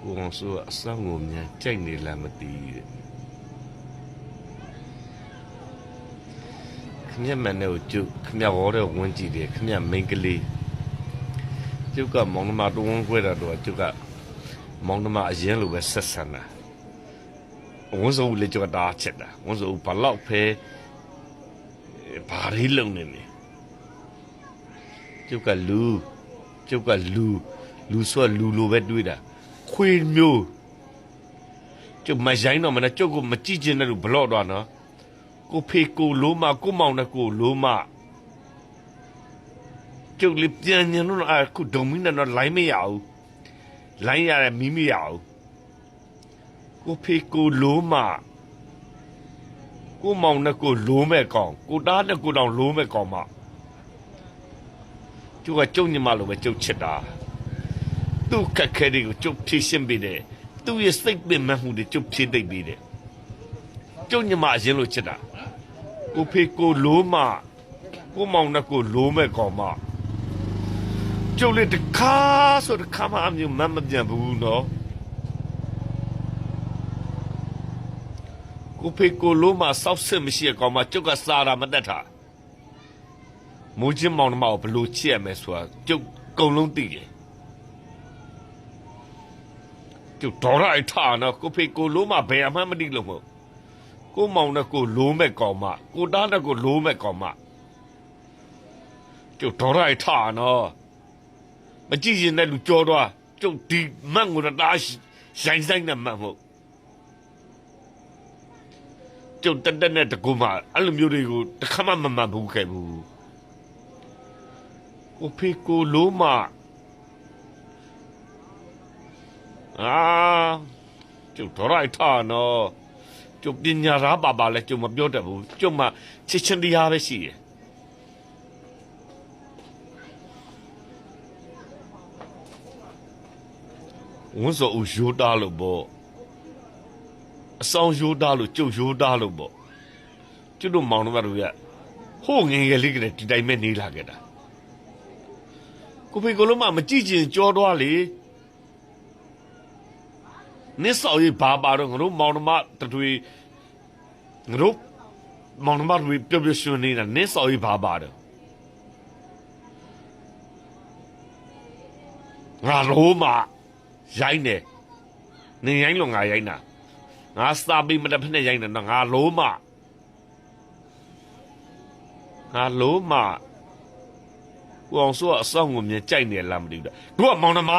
ကိုအောင်ဆိုအဆောင်ကိုမြန်ကြိုက်နေလားမသိတဲ့ခမက်မန်နဲ့ကိုကျုပ်ခမက်ဟောတဲ့ဝန်းကြည့်တယ်ခမက်မိန်ကလေးကျုပ်ကမောင်နှမတွန်းခွဲတာတော့ကျုပ်ကမောင်နှမအရင်လိုပဲဆက်ဆံတာဝန်စုံလေကျုပ်ကတားချက်တာဝန်စုံဘာလောက်ဖဲဘာလေးလုံးနေနေကျုပ်ကလူဆိုလူလိုပဲတွေးတာခွေမျိုးကျုပ်မဆိုင်တော့မနဲ့ကျုပ်ကိုမကြည့်ချင်တဲ့လူဘလော့တော့နော်ကိုဖေကိုလိုမကိုမောင်နဲ့ကိုလိုမကျုပ်လေးပြန်ညံလို့အခုဒုံမင်းနဲ့တော့လိုင်းမရဘူးလိုင်းရတယ်မီးမရဘူးကိုဖေကိုလိုမကိုမောင်နဲ့ကိုလိုမဲ့ကောင်ကိုသားနဲ့ကိုတောင်လိုမဲ့ကောင်မကျုပ်ကကျုပ်ညီမလိုပဲကျုပ်ချစ်တာသူ့ခက်ခဲတွေကိုကျုပ်ဖြေရှင်းပေးတယ်သူ့ရဲ့စိတ်ပင်မမှုတွေကျုပ်ဖြေသိပ်ပေးတယ်ကျုပ်ညီမအရင်လိုချစ်တာကိုဖေကိုလိုမကိုမောင်နဲ့ကိုလိုမဲ့ကောင်မကျုပ်လေးတခါဆိုတခါမှအမျိုးမပြန်ဘူးနော်ကိုဖေကိုလိုမစောက်စစ်မရှိတဲ့ကောင်မကျုပ်ကစားတာမတတ်တာမိုးချင်းမောင်နှမကိုဘလို့ချစ်ရမယ်ဆိုတာကျုပ်အကုန်လုံးသိတယ်ကျုပ်ဒေါ်ရိုက်ထားနော်ကိုဖေကိုလိုမဘယ်အမှမသိလို့မဟုတ်ကိုမောင်နဲ့ကိုလိုမဲ့ကောင်မကိုသားနဲ့ကိုလိုမဲ့ကောင်မကျုပ်ဒေါ်ရိုက်ထားနော်မကြည့်ရင်လည်းလူကြောတော့ကျုပ်ဒီမန့်ကိုတားဆိုင်ဆိုင်နဲ့မန့်ဟုတ်ကျုပ်တက်နဲ့တကူမအဲ့လိုမျိုးတွေကိုတခါမှမမှန်ဘူးခဲ့ဘူးကိုဖေကိုလိုမကျုပ်ဒေါ်ရိုက်ထားနော်ကျုပ်ပညာသားပါလဲကျုပ်မပြောတတ်ဘူးကျုပ်မှချစ်ချင်းတရားပဲရှိတယ်ဝန်စောဦးရိုးတားလို့ပေါ့အဆောင်ရိုးတားလို့ကျုပ်ရိုးတားလို့ပေါ့ကျုပ်တို့မောင်နှမတို့ကဟိုးငယ်ငယ်လေးကတည်းကဒီတိုင်းပဲနေလာခဲ့တာကိုဖေကိုလုံးမကြည့်ချင်ကြောသွားလေနစ်စော်ရေးဘာပါတော့ငါတို့မောင်နှမတွေငါတို့မောင်နှမတွေပျော်ပျော်ရွှင်နေတာနစ်စော်ရေးဘာပါတော့ငါရိုးမရိုင်းတယ်နေရိုင်းလို့ငါရိုင်းတာငါစာပေမတဖက်နဲ့ရိုင်းတယ်နော်ငါလိုမကိုအောင်ဆိုအဆောင်ကိုမြင်ကြိုက်နေလားမသိဘူးတို့ကမောင်နှမ